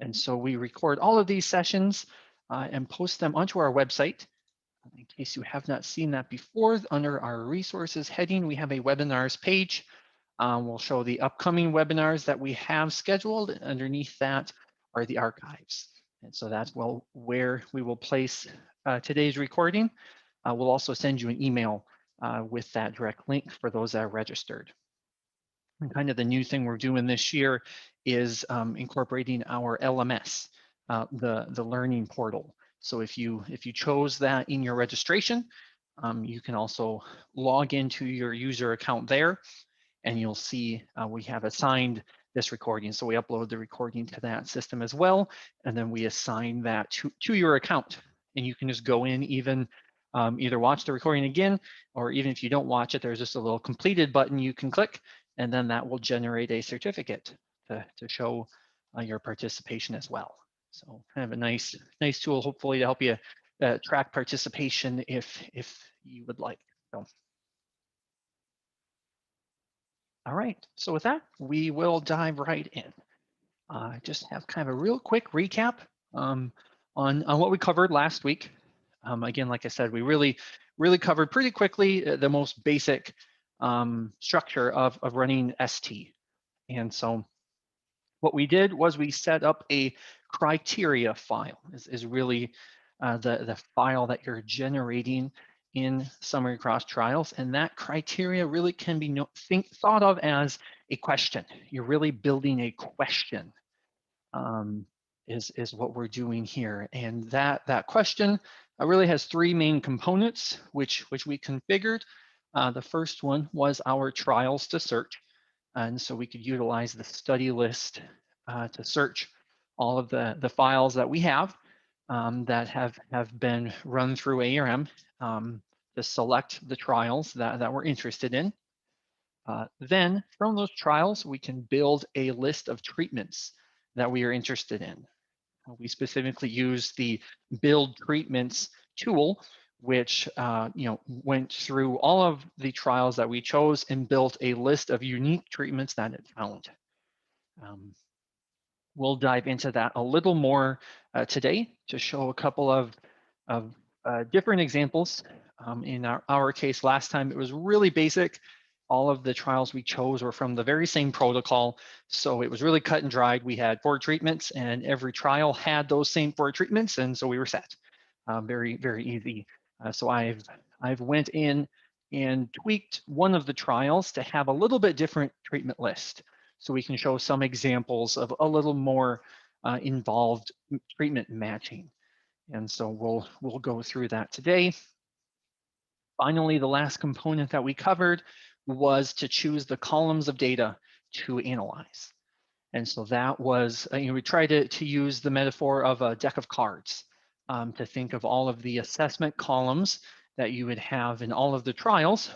And so we record all of these sessions and post them onto our website. In case you have not seen that before, under our resources heading, we have a webinars page. We'll show the upcoming webinars that we have scheduled. Underneath that are the archives. And so that's where we will place today's recording. We'll also send you an email with that direct link for those that are registered. And kind of the new thing we're doing this year is incorporating our LMS, the learning portal. So if you chose that in your registration, you can also log into your user account there, and you'll see we have assigned this recording. So we upload the recording to that system as well, and then we assign that to your account. And you can just go in, even either watch the recording again, or even if you don't watch it, there's just a little completed button you can click, and then that will generate a certificate to show your participation as well. So kind of a nice tool, hopefully, to help you track participation if you would like. So. All right, so with that, we will dive right in. Just have kind of a real quick recap on what we covered last week. Again, like I said, we really covered pretty quickly the most basic structure of running ST. And so what we did was we set up a criteria file, is really the file that you're generating in summary cross trials, and that criteria really can be thought of as a question. You're really building a question, is what we're doing here, and that question really has three main components, which we configured. The first one was our trials to search, and so we could utilize the study list to search all of the files that we have that have been run through ARM to select the trials that we're interested in. Then from those trials, we can build a list of treatments that we are interested in. We specifically use the build treatments tool, which went through all of the trials that we chose and built a list of unique treatments that it found. We'll dive into that a little more today to show a couple of different examples. In our case last time, it was really basic. All of the trials we chose were from the very same protocol, so it was really cut and dried. We had 4 treatments, and every trial had those same 4 treatments, and so we were set. Very easy. So I've went in and tweaked one of the trials to have a little bit different treatment list, so we can show some examples of a little more involved treatment matching. And so we'll go through that today. Finally, the last component that we covered was to choose the columns of data to analyze. And so that was, we tried to use the metaphor of a deck of cards to think of all of the assessment columns that you would have in all of the trials.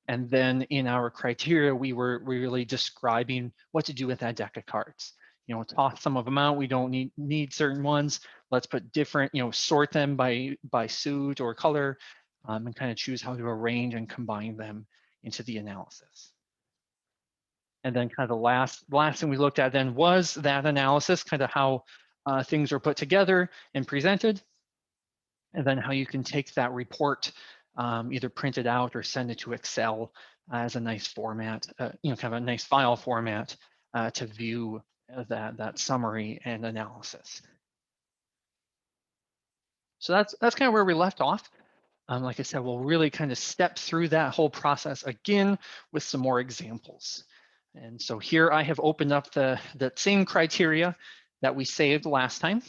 And then in our criteria, we were really describing what to do with that deck of cards. Toss some of them out. We don't need certain ones. Let's put different, sort them by suit or color, and kind of choose how to arrange and combine them into the analysis. And then kind of the last thing we looked at then was that analysis, kind of how things are put together and presented, and then how you can take that report, either print it out or send it to Excel as a nice format, kind of a nice file format to view that summary and analysis. So that's kind of where we left off. Like I said, we'll really kind of step through that whole process again with some more examples. And so here I have opened up that same criteria that we saved last time.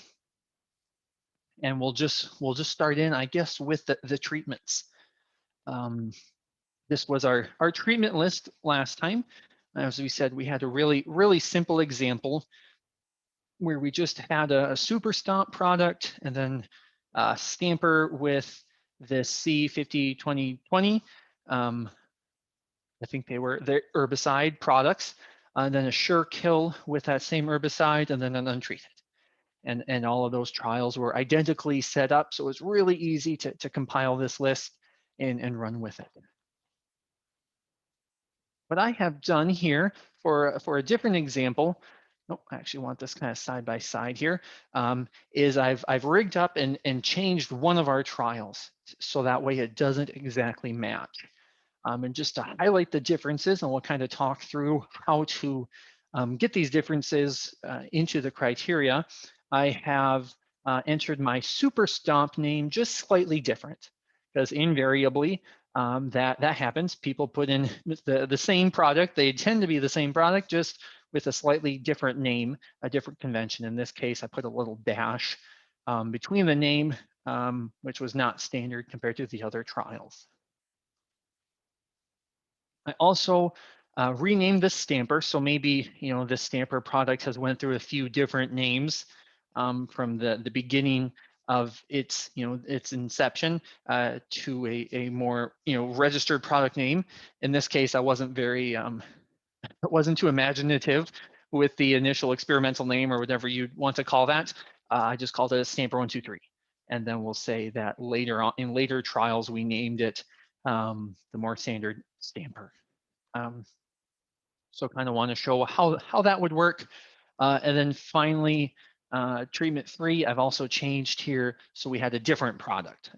And we'll just start in, I guess, with the treatments. This was our treatment list last time. As we said, we had a really simple example where we just had a super stomp product and then a stamper with the C50-2020. I think they were the herbicide products, and then a sure kill with that same herbicide, and then an untreated. And all of those trials were identically set up, so it was really easy to compile this list and run with it. What I have done here for a different example oh, I actually want this kind of side by side here, is I've rigged up and changed one of our trials so that way it doesn't exactly match. And just to highlight the differences, and we'll kind of talk through how to get these differences into the criteria, I have entered my super stomp name just slightly different, because invariably that happens. People put in the same product. They tend to be the same product, just with a slightly different name, a different convention. In this case, I put a little dash between the name, which was not standard compared to the other trials. I also renamed this stamper. So maybe, this stamper product has went through a few different names from the beginning of its inception to a more, registered product name. In this case, I wasn't very, it wasn't too imaginative with the initial experimental name or whatever you want to call that. I just called it a stamper 123. And then we'll say that later on in later trials, we named it the more standard stamper. So kind of want to show how that would work. And then finally, treatment 3, I've also changed here. So we had a different product,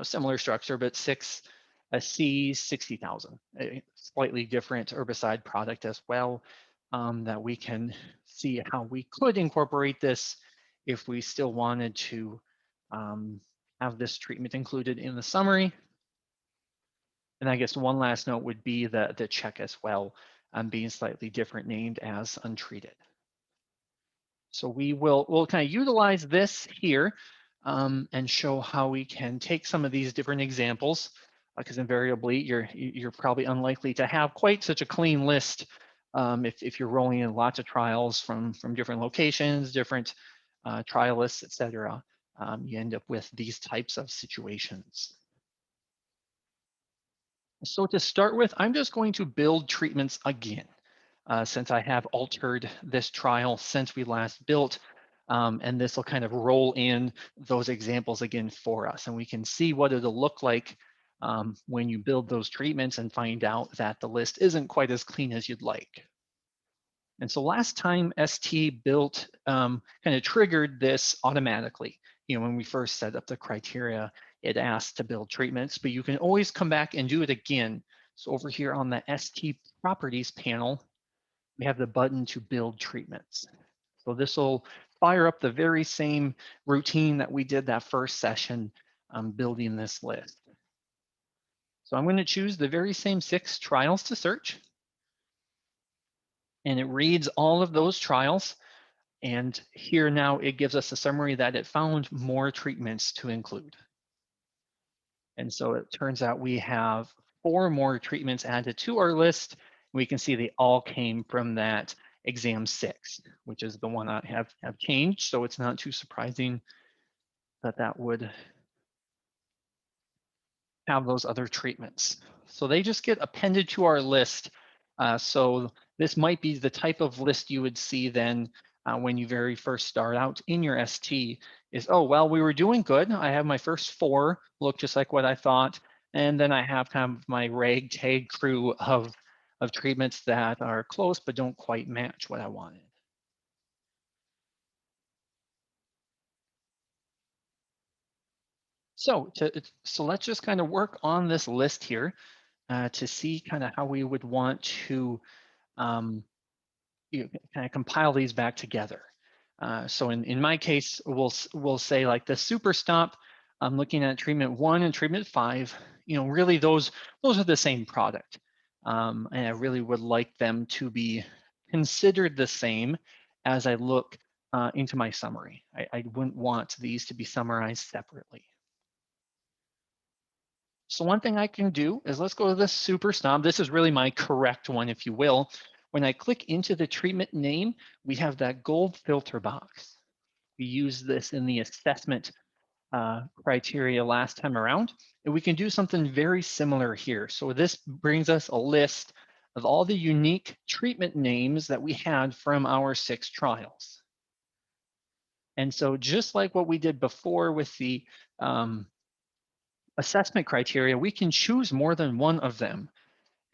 similar structure, but 6C 60,000, a slightly different herbicide product as well, that we can see how we could incorporate this if we still wanted to have this treatment included in the summary. And I guess one last note would be the check as well, being slightly different, named as untreated. So we'll kind of utilize this here and show how we can take some of these different examples, because invariably you're probably unlikely to have quite such a clean list if you're rolling in lots of trials from different locations, different trial lists, et cetera. You end up with these types of situations. So to start with, I'm just going to build treatments again, since I have altered this trial since we last built, and this will kind of roll in those examples again for us. And we can see what it'll look like when you build those treatments and find out that the list isn't quite as clean as you'd like. And so last time ST built kind of triggered this automatically. When we first set up the criteria, it asked to build treatments, but you can always come back and do it again. So over here on the ST properties panel, we have the button to build treatments. So this will fire up the very same routine that we did that first session building this list. So I'm going to choose the very same 6 trials to search. And it reads all of those trials. And here now it gives us a summary that it found more treatments to include. And so it turns out we have 4 more treatments added to our list. We can see they all came from that exam 6, which is the one I have changed. So it's not too surprising that that would have those other treatments. So they just get appended to our list. So this might be the type of list you would see then when you very first start out in your ST is, oh, well, we were doing good. I have my first 4, look just like what I thought. And then I have kind of my ragtag crew of treatments that are close but don't quite match what I wanted. So let's just kind of work on this list here to see kind of how we would want to kind of compile these back together. So in my case, we'll say like the super stomp, I'm looking at treatment 1 and treatment 5. Really those are the same product. And I really would like them to be considered the same as I look into my summary. I wouldn't want these to be summarized separately. So one thing I can do is let's go to the super stomp. This is really my correct one, if you will. When I click into the treatment name, we have that gold filter box. We used this in the assessment criteria last time around, and we can do something very similar here. So this brings us a list of all the unique treatment names that we had from our 6 trials. And so just like what we did before with the assessment criteria, we can choose more than one of them.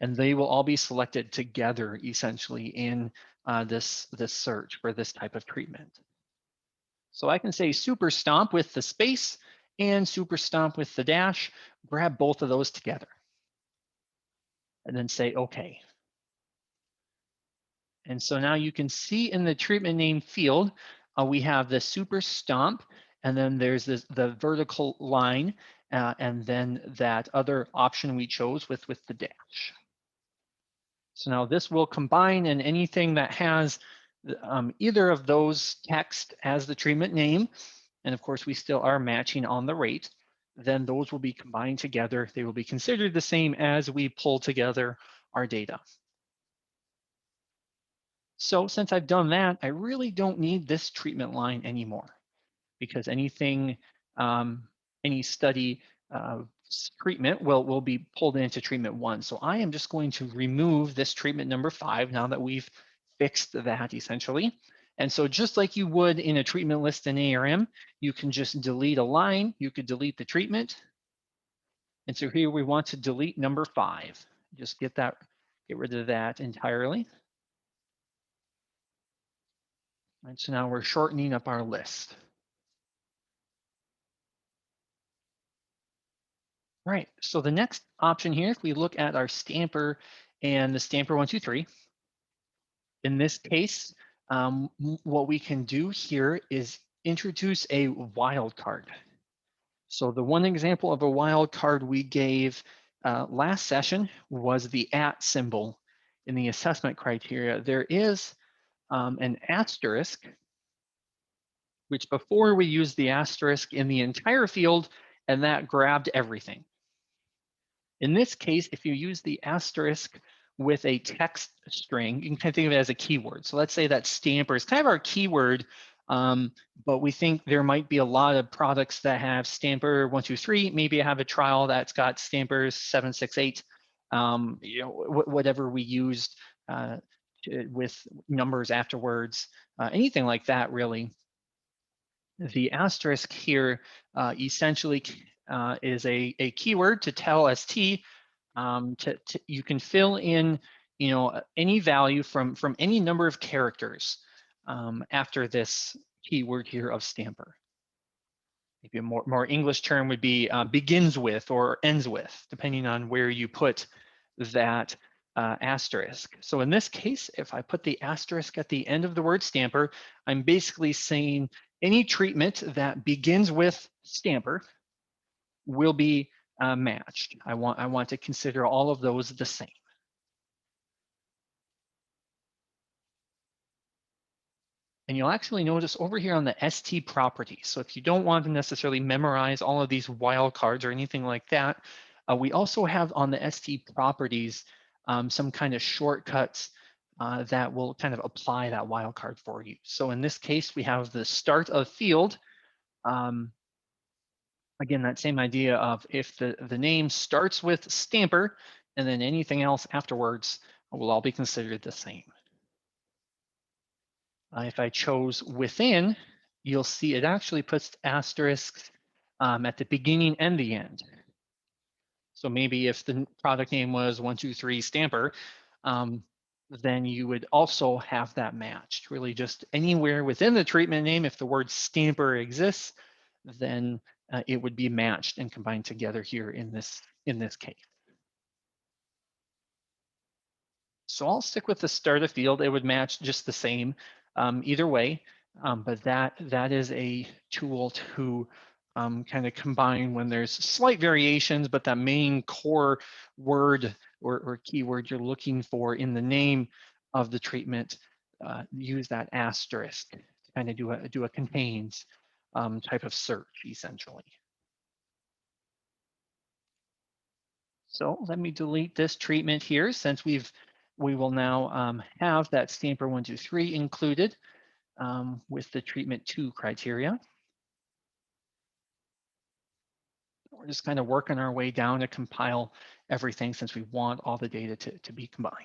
and they will all be selected together essentially in this search for this type of treatment. So I can say super stomp with the space and super stomp with the dash, grab both of those together, and then say okay. And so now you can see in the treatment name field, we have the super stomp, and then there's the vertical line, and then that other option we chose with the dash. So now this will combine, and anything that has either of those text as the treatment name, and of course we still are matching on the rate, then those will be combined together. They will be considered the same as we pull together our data. So since I've done that, I really don't need this treatment line anymore, because anything, any study treatment will be pulled into treatment 1. So I am just going to remove this treatment number 5 now that we've fixed that essentially. And so just like you would in a treatment list in ARM, you can just delete a line, you could delete the treatment. And so here we want to delete number 5. Just get rid of that entirely. And so now we're shortening up our list. Right, so the next option here, if we look at our stamper and the stamper 123, in this case, what we can do here is introduce a wildcard. So the one example of a wildcard we gave last session was the @ symbol in the assessment criteria. There is an asterisk, which before we used the asterisk in the entire field, and that grabbed everything. In this case, if you use the asterisk with a text string, you can kind of think of it as a keyword. So let's say that stamper is kind of our keyword, but we think there might be a lot of products that have stamper 123. Maybe I have a trial that's got stampers 768. Whatever we used with numbers afterwards, anything like that, really. The asterisk here essentially is a keyword to tell ST you can fill in any value from any number of characters after this keyword here of stamper. Maybe a more English term would be begins with or ends with, depending on where you put that asterisk. So in this case, if I put the asterisk at the end of the word stamper, I'm basically saying any treatment that begins with stamper will be matched. I want to consider all of those the same. And you'll actually notice over here on the ST properties. So if you don't want to necessarily memorize all of these wildcards or anything like that, we also have on the ST properties some kind of shortcuts that will kind of apply that wildcard for you. So in this case, we have the start of field. Again, that same idea of if the name starts with stamper and then anything else afterwards will all be considered the same. If I chose within, you'll see it actually puts asterisks at the beginning and the end. So maybe if the product name was 123 Stamper, then you would also have that matched. Really just anywhere within the treatment name, if the word Stamper exists, then it would be matched and combined together here in this case. So I'll stick with the start of field. It would match just the same either way, but that is a tool to kind of combine when there's slight variations, but that main core word or keyword you're looking for in the name of the treatment, use that asterisk to kind of do a contains type of search essentially. So let me delete this treatment here since we will now have that stamper 123 included with the treatment 2 criteria. We're just kind of working our way down to compile everything since we want all the data to be combined.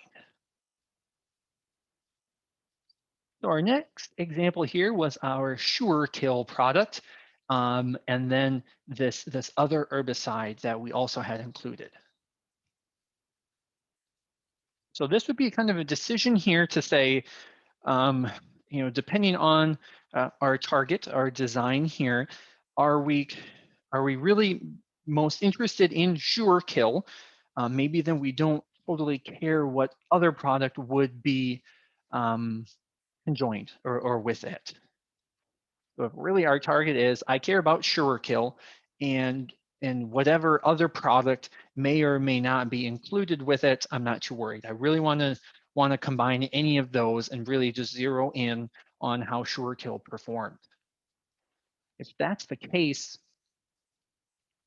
So our next example here was our Sure Kill product, and then this other herbicide that we also had included. So this would be kind of a decision here to say, depending on our target, our design here, are we really most interested in sure kill? Maybe then we don't totally care what other product would be conjoined or with it. So if really our target is, I care about sure kill, and whatever other product may or may not be included with it, I'm not too worried. I really want to combine any of those and really just zero in on how sure kill performed. If that's the case,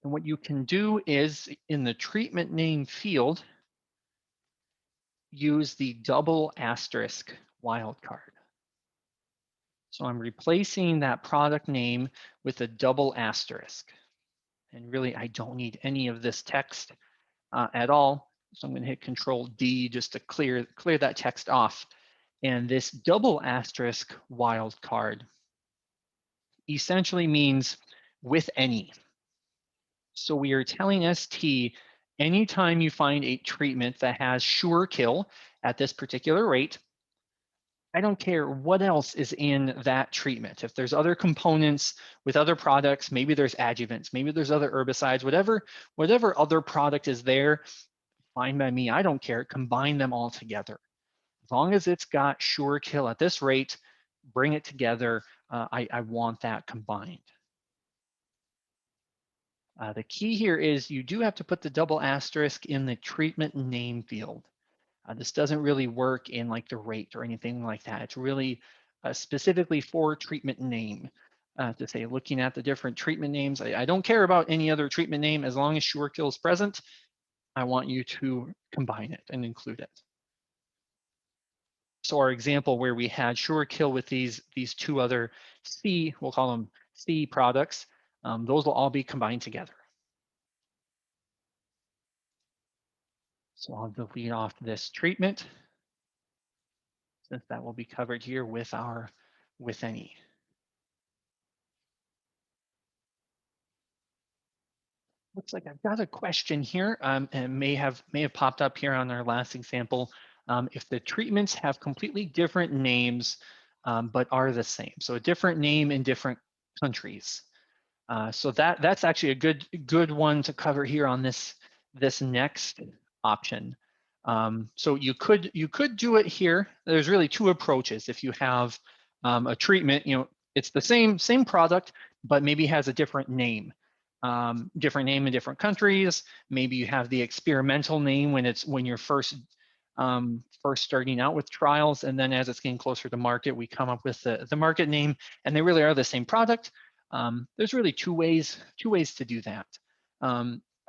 then what you can do is in the treatment name field, use the double asterisk wildcard. So I'm replacing that product name with a double asterisk. And really, I don't need any of this text at all. So I'm going to hit Control D just to clear that text off. And this double asterisk wildcard essentially means with any. So we are telling ST, anytime you find a treatment that has sure kill at this particular rate, I don't care what else is in that treatment. If there's other components with other products, maybe there's adjuvants, maybe there's other herbicides, whatever other product is there, fine by me. I don't care. Combine them all together. As long as it's got sure kill at this rate, bring it together. I want that combined. The key here is you do have to put the double asterisk in the treatment name field. This doesn't really work in like the rate or anything like that. It's really specifically for treatment name. To say, looking at the different treatment names, I don't care about any other treatment name as long as sure kill is present. I want you to combine it and include it. So our example where we had sure kill with these two other C, we'll call them C products, those will all be combined together. So I'll delete off this treatment, since that will be covered here with our with any. Looks like I've got a question here, and may have popped up here on our last example. If the treatments have completely different names, but are the same, so a different name in different countries. So that's actually a good one to cover here on this next option. So you could do it here. There's really two approaches. If you have a treatment, it's the same product, but maybe has a different name. Different name in different countries. Maybe you have the experimental name when you're first starting out with trials, and then as it's getting closer to market, we come up with the market name, and they really are the same product. There's really two ways to do that.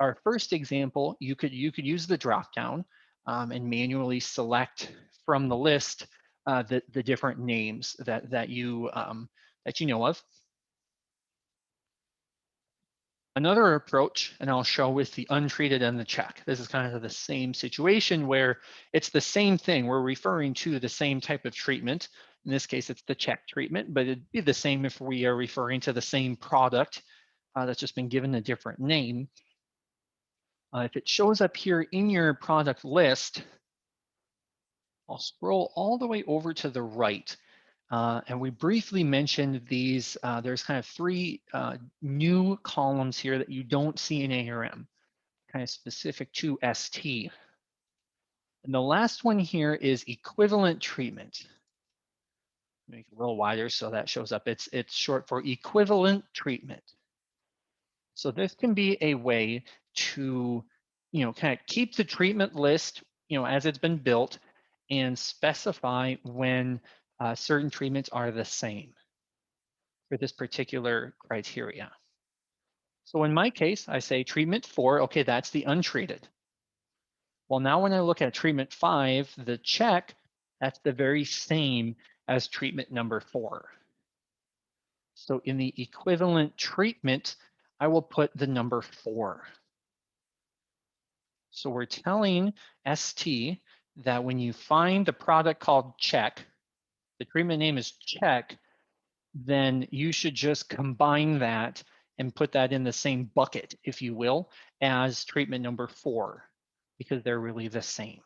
Our first example, you could use the dropdown and manually select from the list the different names that you know of. Another approach, and I'll show with the untreated and the check. This is kind of the same situation where it's the same thing. We're referring to the same type of treatment. In this case, it's the check treatment, but it'd be the same if we are referring to the same product that's just been given a different name. If it shows up here in your product list, I'll scroll all the way over to the right. And we briefly mentioned these. There's kind of three new columns here that you don't see in ARM, kind of specific to ST. And the last one here is equivalent treatment. Make it a little wider so that shows up. It's short for equivalent treatment. So this can be a way to, kind of keep the treatment list, as it's been built, and specify when certain treatments are the same for this particular criteria. So in my case, I say treatment 4, okay, that's the untreated. Well, now when I look at treatment 5, the check, that's the very same as treatment number 4. So in the equivalent treatment, I will put the number 4. So we're telling ST that when you find the product called check, the treatment name is check, then you should just combine that and put that in the same bucket, if you will, as treatment number 4, because they're really the same.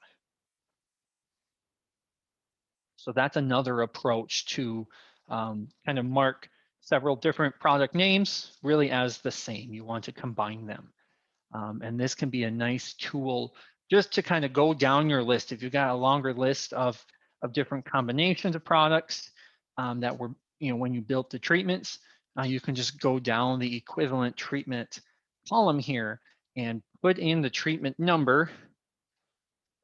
So that's another approach to kind of mark several different product names really as the same. You want to combine them. And this can be a nice tool just to kind of go down your list. If you've got a longer list of different combinations of products that were, when you built the treatments, you can just go down the equivalent treatment column here and put in the treatment number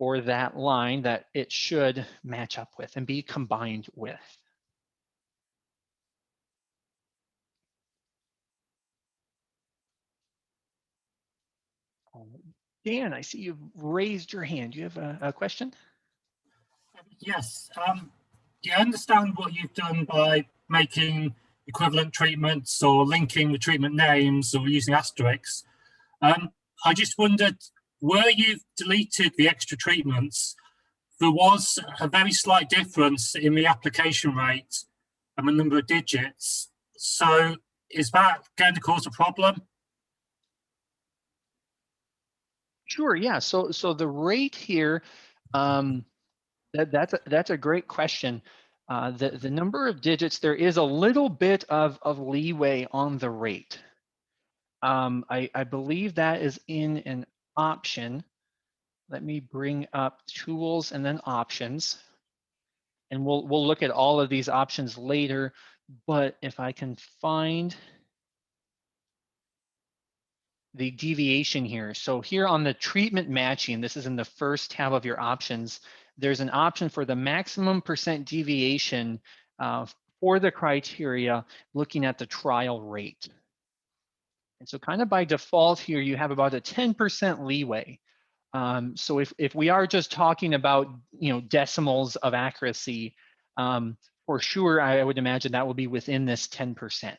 for that line that it should match up with and be combined with. Dan, I see you've raised your hand. Do you have a question? Yes. Do you understand what you've done by making equivalent treatments or linking the treatment names or using asterisks? I just wondered, where you've deleted the extra treatments, there was a very slight difference in the application rate and the number of digits. So is that going to cause a problem? Sure, yeah. So the rate here, that's a great question. The number of digits, there is a little bit of leeway on the rate. I believe that is in an option. Let me bring up tools and then options. And we'll look at all of these options later, but if I can find the deviation here. So here on the treatment matching, this is in the first tab of your options, there's an option for the maximum percent deviation for the criteria looking at the trial rate. And so kind of by default here, you have about a 10% leeway. So if we are just talking about decimals of accuracy, for sure, I would imagine that will be within this 10%.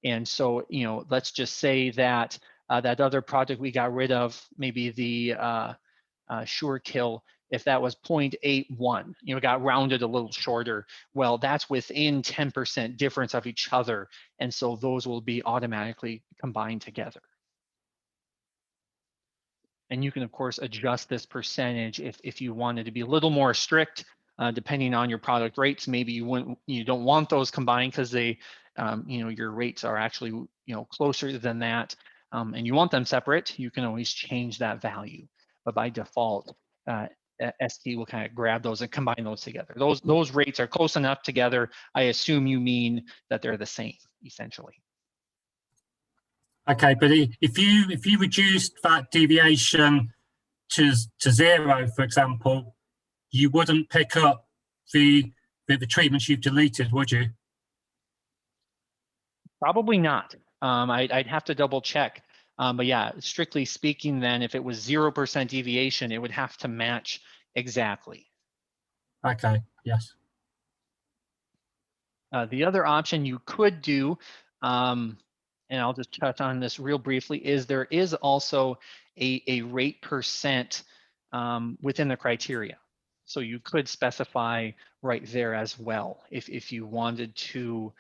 And so let's just say that that other project we got rid of, maybe the Sure Kill, if that was 0.81, got rounded a little shorter, well, that's within 10% difference of each other. And so those will be automatically combined together. And you can, of course, adjust this percentage if you wanted to be a little more strict, depending on your product rates. Maybe you don't want those combined because they, your rates are actually, closer than that, and you want them separate. You can always change that value. But by default, ST will kind of grab those and combine those together. Those rates are close enough together. I assume you mean that they're the same, essentially. Okay, but if you reduced that deviation to 0, for example, you wouldn't pick up the treatments you've deleted, would you? Probably not. I'd have to double check. But yeah, strictly speaking, then if it was 0% deviation, it would have to match exactly. Okay, yes. The other option you could do, and I'll just touch on this real briefly, is there is also a rate percent within the criteria. So you could specify right there as well if you wanted to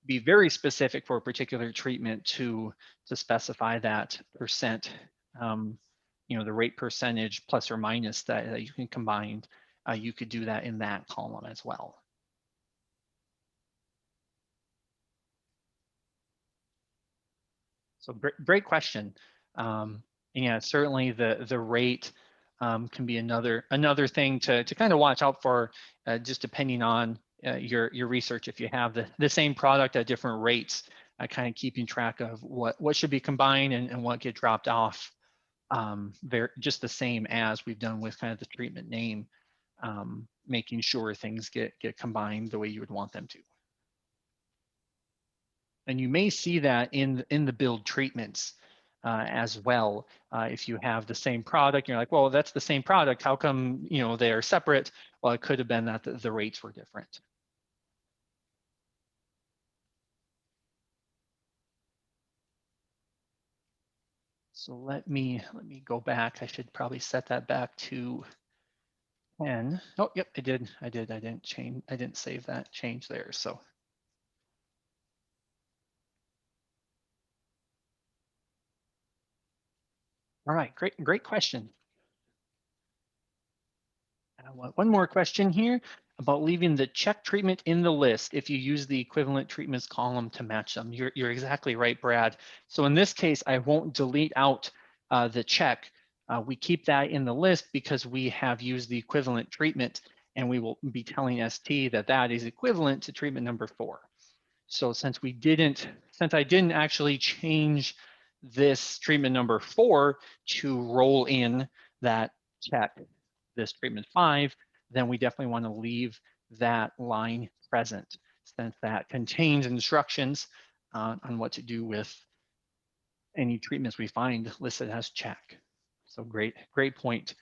be very specific for a particular treatment to specify that percent, the rate percentage plus or minus that you can combine. You could do that in that column as well. So great question. Yeah, certainly the rate can be another thing to kind of watch out for, just depending on your research. If you have the same product at different rates, kind of keeping track of what should be combined and what get dropped off. Just the same as we've done with kind of the treatment name, making sure things get combined the way you would want them to. And you may see that in the build treatments as well. If you have the same product, you're like, well, that's the same product. How come they're separate? Well, it could have been that the rates were different. So let me go back. I should probably set that back to 10. Oh, yep, I did. I didn't change. I didn't save that change there. So. All right, great question. One more question here. about leaving the check treatment in the list if you use the equivalent treatments column to match them. You're exactly right, Brad. So in this case, I won't delete out the check. We keep that in the list because we have used the equivalent treatment, and we will be telling ST that that is equivalent to treatment number 4. So since I didn't actually change this treatment number 4 to roll in that check, this treatment 5, then we definitely want to leave that line present, since that contains instructions on what to do with any treatments we find listed as check. So great point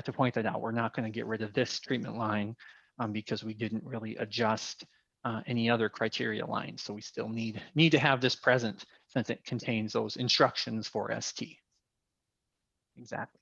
to point that out. We're not going to get rid of this treatment line because we didn't really adjust any other criteria lines. So we still need to have this present since it contains those instructions for ST. Exactly.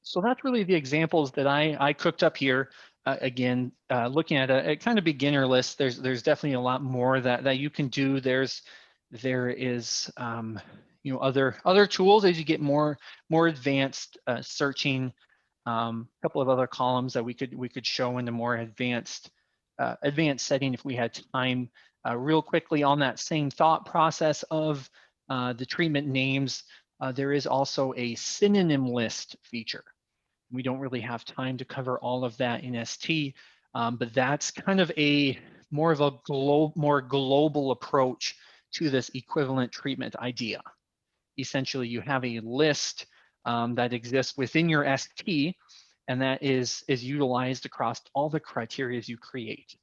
So that's really the examples that I cooked up here. Again, looking at a kind of beginner list, there's definitely a lot more that you can do. There is other tools as you get more advanced searching. A couple of other columns that we could show in a more advanced setting if we had time. Real quickly on that same thought process of the treatment names, there is also a synonym list feature. We don't really have time to cover all of that in ST, but that's kind of more of a more global approach to this equivalent treatment idea. Essentially, you have a list that exists within your ST, and that is utilized across all the criteria you create.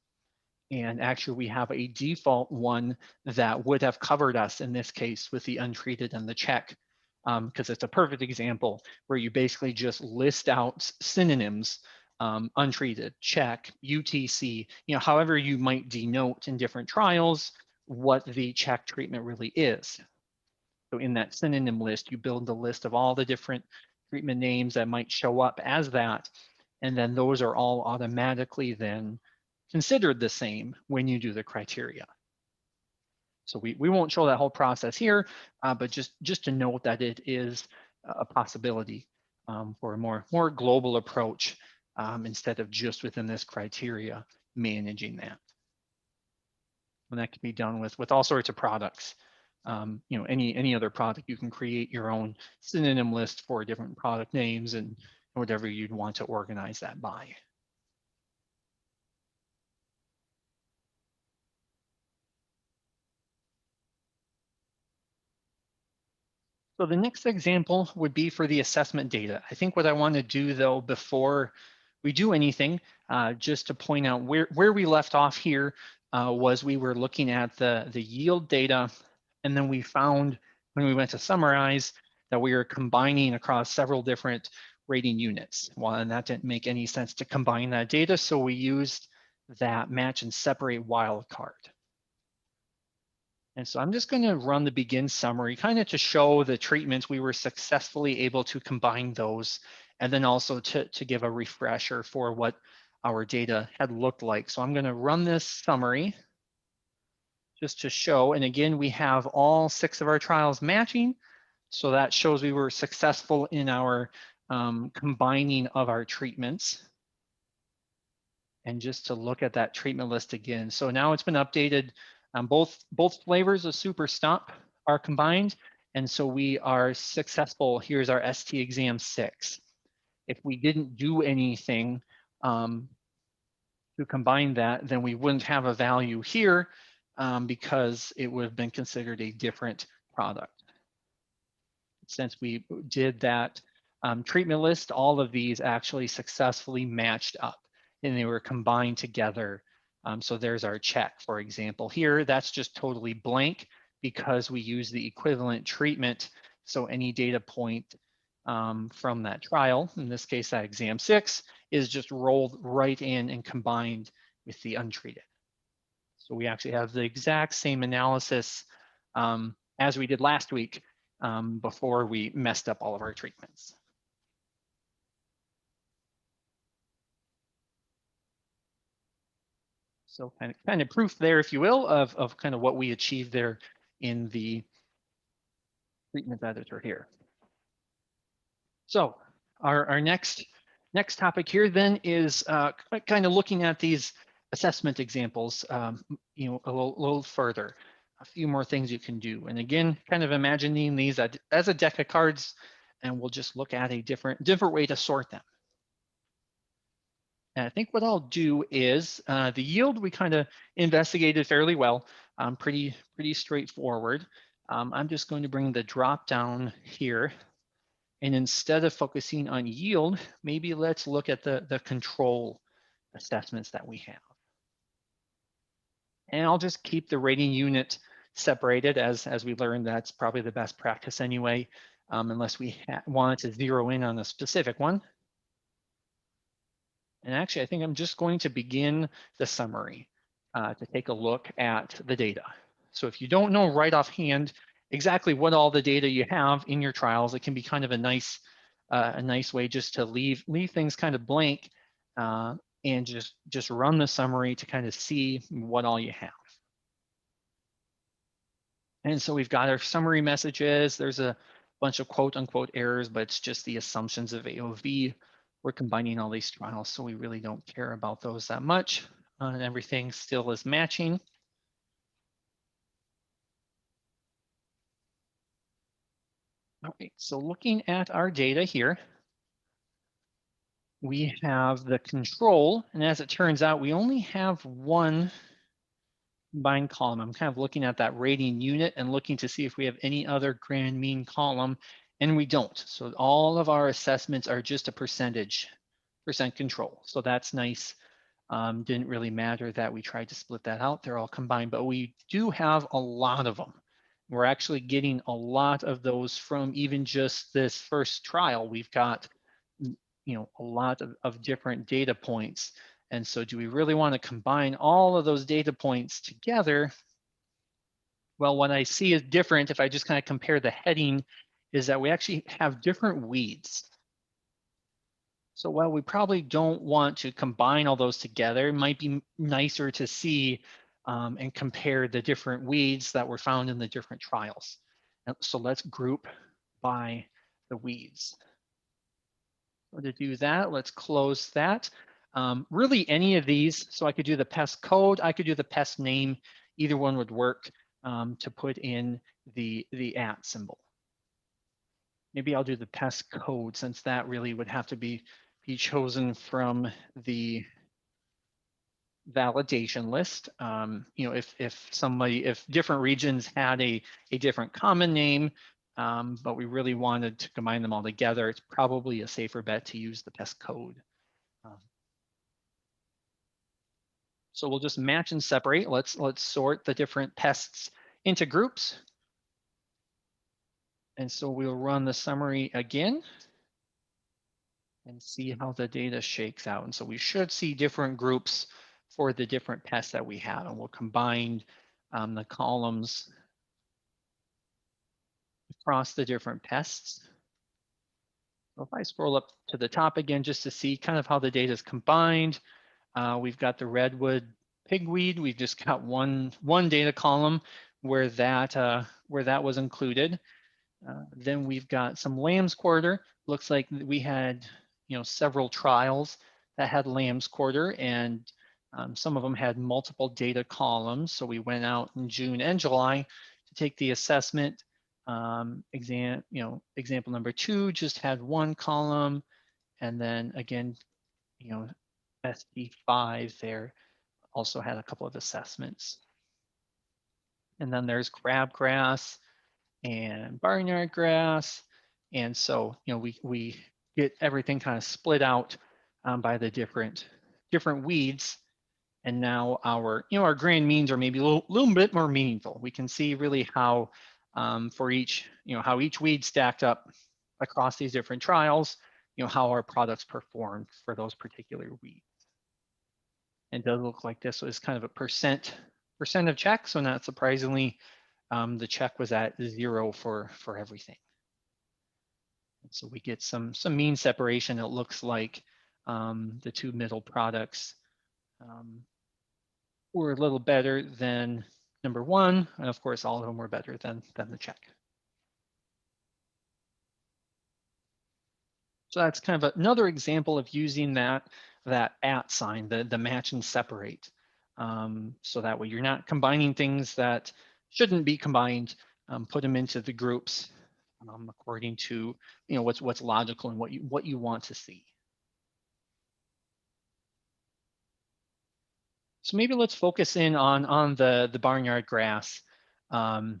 And actually, we have a default one that would have covered us in this case with the untreated and the check, because it's a perfect example where you basically just list out synonyms, untreated, check, UTC, however you might denote in different trials what the check treatment really is. So in that synonym list, you build the list of all the different treatment names that might show up as that, and then those are all automatically then considered the same when you do the criteria. So we won't show that whole process here, but just to note that it is a possibility for a more global approach instead of just within this criteria managing that. And that can be done with all sorts of products. Any other product, you can create your own synonym list for different product names and whatever you'd want to organize that by. So the next example would be for the assessment data. I think what I want to do though, before we do anything, just to point out where we left off here was we were looking at the yield data, and then we found when we went to summarize that we were combining across several different rating units. Well, and that didn't make any sense to combine that data, so we used that match and separate wildcard. And so I'm just going to run the begin summary kind of to show the treatments we were successfully able to combine those, and then also to give a refresher for what our data had looked like. So I'm going to run this summary just to show. And again, we have all 6 of our trials matching. So that shows we were successful in our combining of our treatments. And just to look at that treatment list again. So now it's been updated. Both flavors of Super Stop are combined. And so we are successful. Here's our ST exam 6. If we didn't do anything to combine that, then we wouldn't have a value here because it would have been considered a different product. Since we did that treatment list, all of these actually successfully matched up and they were combined together. So there's our check, for example. Here, that's just totally blank because we use the equivalent treatment. So any data point from that trial, in this case, that exam 6, is just rolled right in and combined with the untreated. So we actually have the exact same analysis as we did last week before we messed up all of our treatments. So kind of proof there, if you will, of kind of what we achieved there in the treatment editor here. So our next topic here then is kind of looking at these assessment examples, a little further. A few more things you can do. And again, kind of imagining these as a deck of cards, and we'll just look at a different way to sort them. And I think what I'll do is the yield we kind of investigated fairly well, pretty straightforward. I'm just going to bring the drop down here. And instead of focusing on yield, maybe let's look at the control assessments that we have. And I'll just keep the rating unit separated as we learned. That's probably the best practice anyway, unless we wanted to zero in on a specific one. And actually, I think I'm just going to begin the summary to take a look at the data. So if you don't know right offhand exactly what all the data you have in your trials, it can be kind of a nice way just to leave things kind of blank and just run the summary to kind of see what all you have. And so we've got our summary messages. There's a bunch of quote unquote errors, but it's just the assumptions of AOV. We're combining all these trials, so we really don't care about those that much. And everything still is matching. All right, so looking at our data here, we have the control, and as it turns out, we only have one combined column. I'm kind of looking at that rating unit and looking to see if we have any other grand mean column, and we don't. So all of our assessments are just a percent control. So that's nice. Didn't really matter that we tried to split that out. They're all combined, but we do have a lot of them. We're actually getting a lot of those from even just this first trial. We've got, a lot of different data points. And so do we really want to combine all of those data points together? Well, what I see is different if I just kind of compare the heading is that we actually have different weeds. So while we probably don't want to combine all those together, it might be nicer to see and compare the different weeds that were found in the different trials. So let's group by the weeds. So to do that, let's close that. Really any of these, so I could do the pest code, I could do the pest name, either one would work to put in the @ symbol. Maybe I'll do the pest code since that really would have to be chosen from the validation list. If different regions had a different common name, but we really wanted to combine them all together, it's probably a safer bet to use the pest code. So we'll just match and separate. Let's sort the different pests into groups. And so we'll run the summary again and see how the data shakes out. And so we should see different groups for the different pests that we have, and we'll combine the columns across the different pests. So if I scroll up to the top again, just to see kind of how the data is combined, we've got the redwood pigweed. We've just got one data column where that was included. Then we've got some lamb's quarter. Looks like we had several trials that had lamb's quarter, and some of them had multiple data columns. So we went out in June and July to take the assessment. Example number 2 just had one column, and then again, SD5 there also had a couple of assessments. And then there's crabgrass and barnyard grass. And so, we get everything kind of split out by the different weeds. And now our grand means are maybe a little bit more meaningful. We can see really how for each, how each weed stacked up across these different trials, how our products performed for those particular weeds. It does look like this was kind of a percent of check. So not surprisingly, the check was at 0 for everything. And so we get some mean separation. It looks like the 2 middle products were a little better than number 1, and of course all of them were better than the check. So that's kind of another example of using that at sign, the match and separate. So that way you're not combining things that shouldn't be combined, put them into the groups according to what's logical and what you want to see. So maybe let's focus in on the barnyard grass, and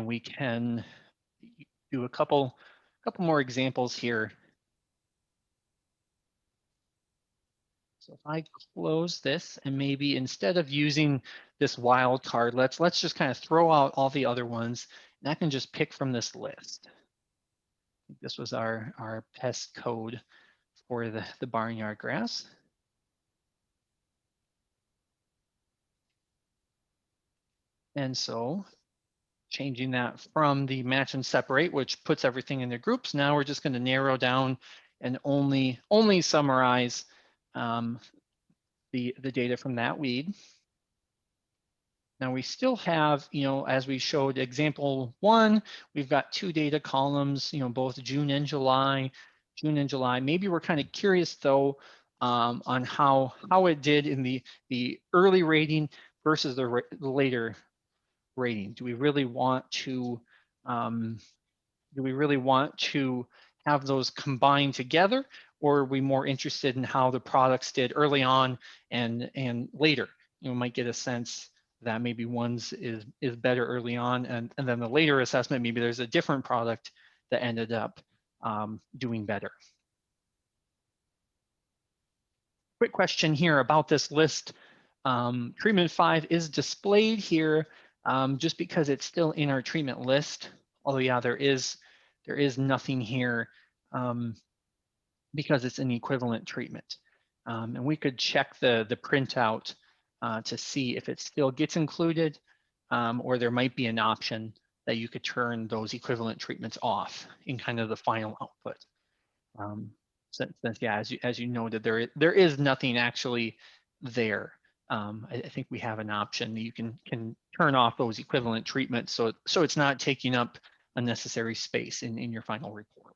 we can do a couple more examples here. So if I close this and maybe instead of using this wild card, let's just kind of throw out all the other ones, and I can just pick from this list. This was our pest code for the barnyard grass. And so changing that from the match and separate, which puts everything in their groups. Now we're just going to narrow down and only summarize the data from that weed. Now we still have, as we showed example 1, we've got 2 data columns, both June and July. Maybe we're kind of curious though on how it did in the early rating versus the later rating. Do we really want to have those combined together, or are we more interested in how the products did early on and later? Might get a sense that maybe one's is better early on, and then the later assessment, maybe there's a different product that ended up doing better. Quick question here about this list. Treatment 5 is displayed here just because it's still in our treatment list. Although, yeah, there is nothing here because it's an equivalent treatment. And we could check the printout to see if it still gets included, or there might be an option that you could turn those equivalent treatments off in kind of the final output. Since yeah, as you noted, there is nothing actually there. I think we have an option. You can turn off those equivalent treatments so it's not taking up unnecessary space in your final report.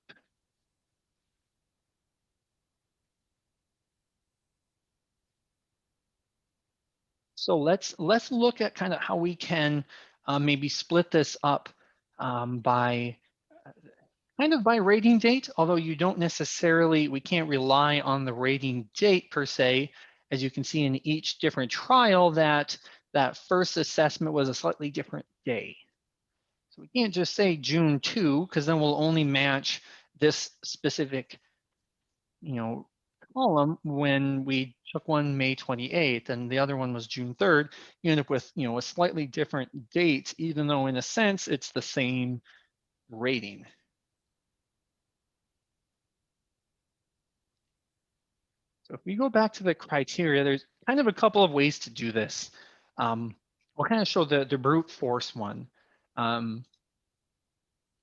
So let's look at kind of how we can maybe split this up by rating date, although you don't necessarily, we can't rely on the rating date per se. As you can see in each different trial, that first assessment was a slightly different day. So we can't just say June 2, because then we'll only match this specific, column when we took one May 28th and the other one was June 3rd. You end up with, a slightly different date, even though in a sense it's the same rating. So if we go back to the criteria, there's kind of a couple of ways to do this. We'll kind of show the brute force one.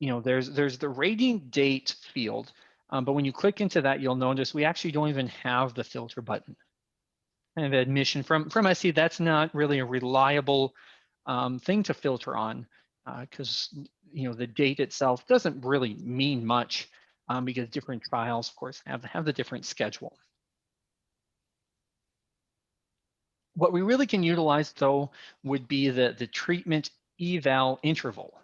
There's the rating date field, but when you click into that, you'll notice we actually don't even have the filter button. Kind of admission from SC, that's not really a reliable thing to filter on because the date itself doesn't really mean much because different trials, of course, have the different schedule. What we really can utilize, though, would be the treatment eval interval.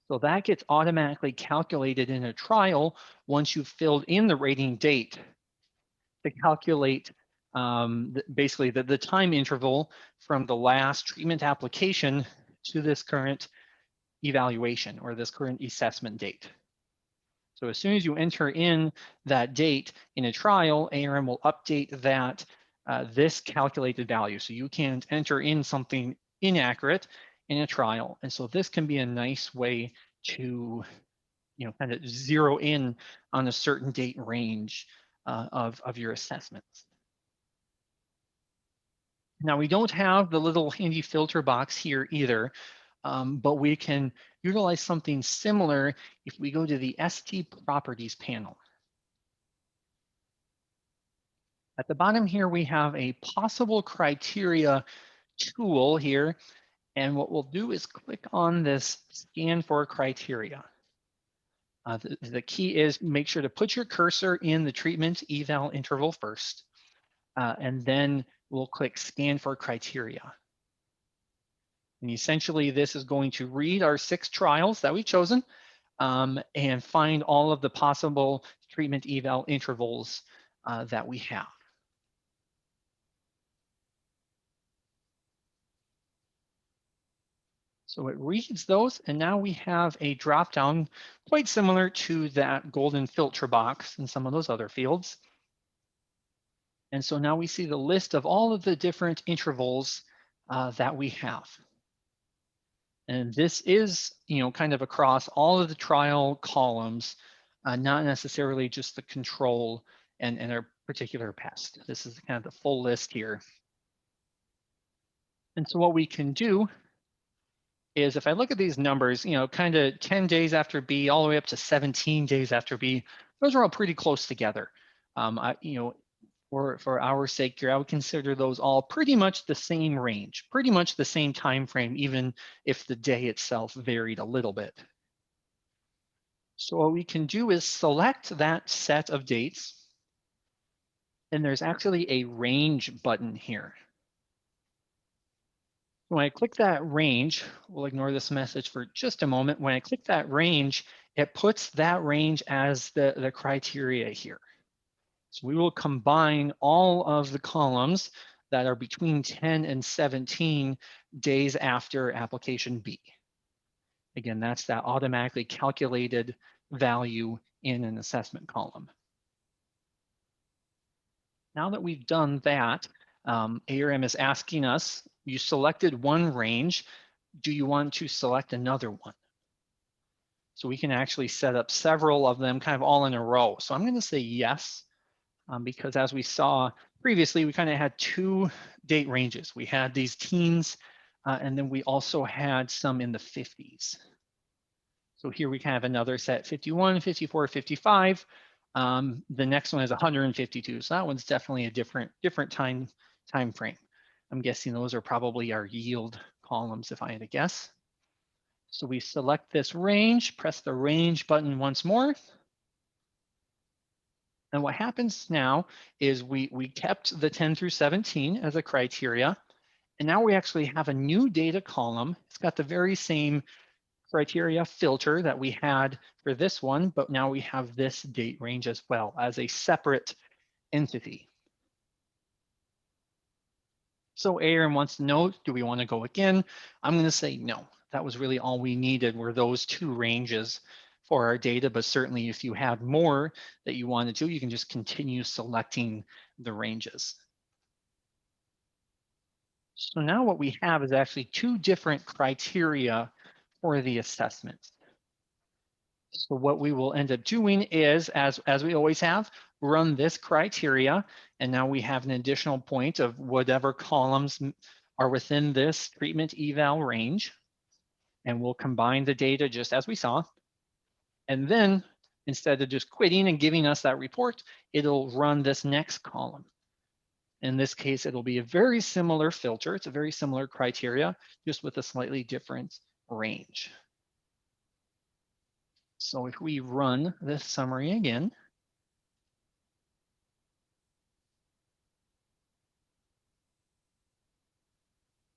So that gets automatically calculated in a trial once you've filled in the rating date to calculate basically the time interval from the last treatment application to this current evaluation or this current assessment date. So as soon as you enter in that date in a trial, ARM will update that this calculated value. So you can't enter in something inaccurate in a trial. And so this can be a nice way to kind of zero in on a certain date range of your assessments. Now we don't have the little handy filter box here either, but we can utilize something similar if we go to the ST properties panel. At the bottom here, we have a possible criteria tool here. And what we'll do is click on this scan for criteria. The key is make sure to put your cursor in the treatment eval interval first, and then we'll click scan for criteria. And essentially, this is going to read our 6 trials that we've chosen and find all of the possible treatment eval intervals that we have. So it reads those, and now we have a dropdown quite similar to that golden filter box in some of those other fields. And so now we see the list of all of the different intervals that we have. And this is, kind of across all of the trial columns, not necessarily just the control and a particular pest. This is kind of the full list here. And so what we can do is if I look at these numbers, kind of 10 days after B all the way up to 17 days after B, those are all pretty close together. For our sake here, I would consider those all pretty much the same range, pretty much the same time frame, even if the day itself varied a little bit. So what we can do is select that set of dates, and there's actually a range button here. When I click that range, we'll ignore this message for just a moment. When I click that range, it puts that range as the criteria here. So we will combine all of the columns that are between 10 and 17 days after application B. Again, that's that automatically calculated value in an assessment column. Now that we've done that, ARM is asking us, you selected one range, do you want to select another one? So we can actually set up several of them kind of all in a row. So I'm going to say yes, because as we saw previously, we kind of had 2 date ranges. We had these teens, and then we also had some in the 50s. So here we kind of have another set, 51, 54, 55. The next one is 152. So that one's definitely a different time frame. I'm guessing those are probably our yield columns if I had to guess. So we select this range, press the range button once more. And what happens now is we kept the 10 through 17 as a criteria. And now we actually have a new data column. It's got the very same criteria filter that we had for this one, but now we have this date range as well as a separate entity. So ARM wants to know, do we want to go again? I'm going to say no. That was really all we needed were those 2 ranges for our data, but certainly if you had more that you wanted to, you can just continue selecting the ranges. So now what we have is actually 2 different criteria for the assessment. So what we will end up doing is, as we always have, run this criteria, and now we have an additional point of whatever columns are within this treatment eval range, and we'll combine the data just as we saw. And then instead of just quitting and giving us that report, it'll run this next column. In this case, it'll be a very similar filter. It's a very similar criteria, just with a slightly different range. So if we run this summary again,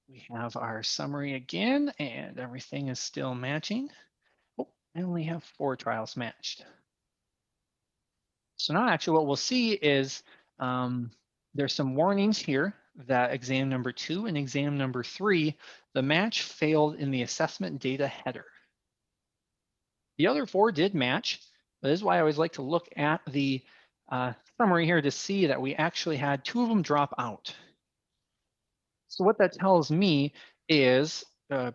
we have our summary again, and everything is still matching. Oh, I only have 4 trials matched. So now actually what we'll see is there's some warnings here that exam number 2 and exam number 3, the match failed in the assessment data header. The other 4 did match, but this is why I always like to look at the summary here to see that we actually had 2 of them drop out. So what that tells me is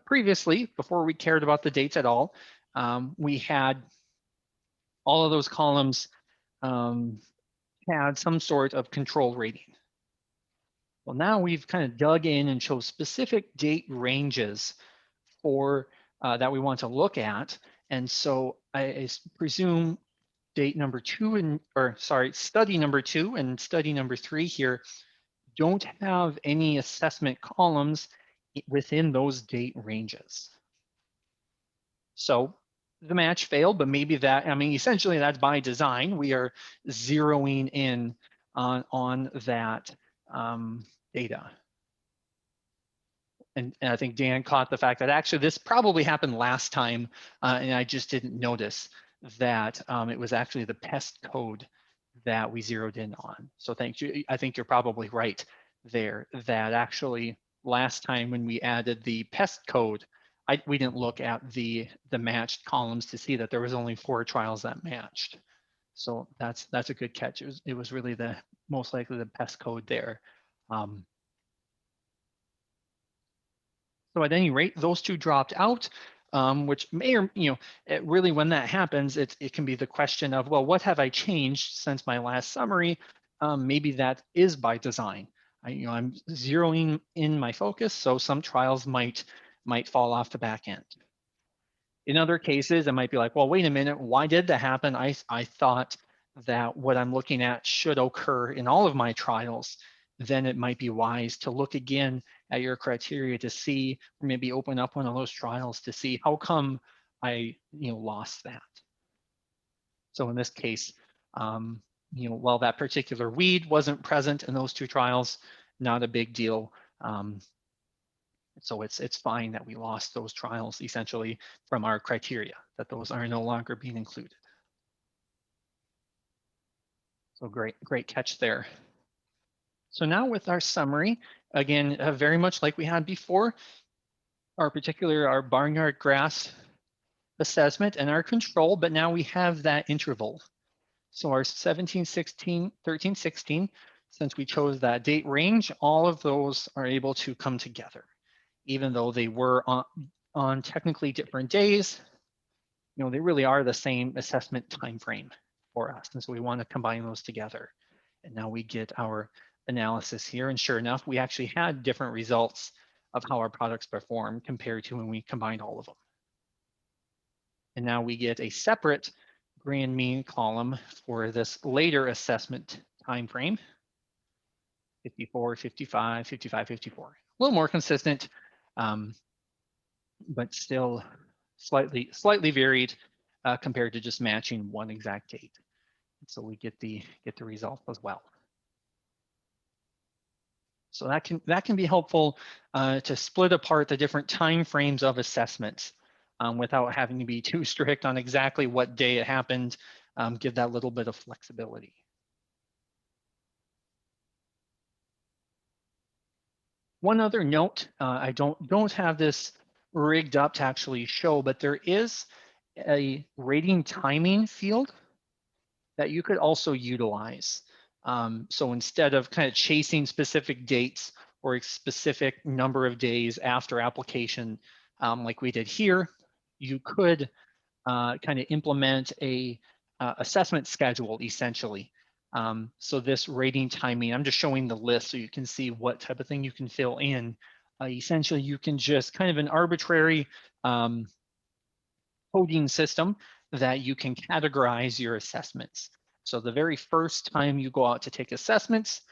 previously, before we cared about the dates at all, we had all of those columns had some sort of control rating. Well, now we've kind of dug in and chose specific date ranges for that we want to look at. And so I presume date number 2 study number 2 and study number 3 here don't have any assessment columns within those date ranges. So the match failed, but maybe that, I mean, essentially that's by design. We are zeroing in on that data. And I think Dan caught the fact that actually this probably happened last time, and I just didn't notice that it was actually the pest code that we zeroed in on. So thank you. I think you're probably right there, that actually last time when we added the pest code, we didn't look at the matched columns to see that there was only 4 trials that matched. So that's a good catch. It was really the most likely the pest code there. So at any rate, those 2 dropped out, which may or, really when that happens, it can be the question of, well, what have I changed since my last summary? Maybe that is by design. I'm zeroing in my focus, so some trials might fall off the back end. In other cases, it might be like, well, wait a minute, why did that happen? I thought that what I'm looking at should occur in all of my trials. Then it might be wise to look again at your criteria to see, or maybe open up one of those trials to see how come I lost that. So in this case, while that particular weed wasn't present in those 2 trials, not a big deal. So it's fine that we lost those trials essentially from our criteria, that those are no longer being included. So great catch there. So now with our summary, again, very much like we had before, our barnyard grass assessment and our control, but now we have that interval. So our 17, 16, 13, 16, since we chose that date range, all of those are able to come together. Even though they were on technically different days, they really are the same assessment time frame for us. And so we want to combine those together. And now we get our analysis here. And sure enough, we actually had different results of how our products perform compared to when we combined all of them. And now we get a separate grand mean column for this later assessment time frame, 54, 55, 55, 54. A little more consistent, but still slightly varied compared to just matching one exact date. So we get the result as well. So that can be helpful to split apart the different time frames of assessments without having to be too strict on exactly what day it happened. Give that little bit of flexibility. One other note, I don't have this rigged up to actually show, but there is a rating timing field that you could also utilize. So instead of kind of chasing specific dates or a specific number of days after application, like we did here, you could kind of implement a assessment schedule essentially. So this rating timing, I'm just showing the list so you can see what type of thing you can fill in. Essentially, you can just kind of an arbitrary coding system that you can categorize your assessments. So the very first time you go out to take assessments,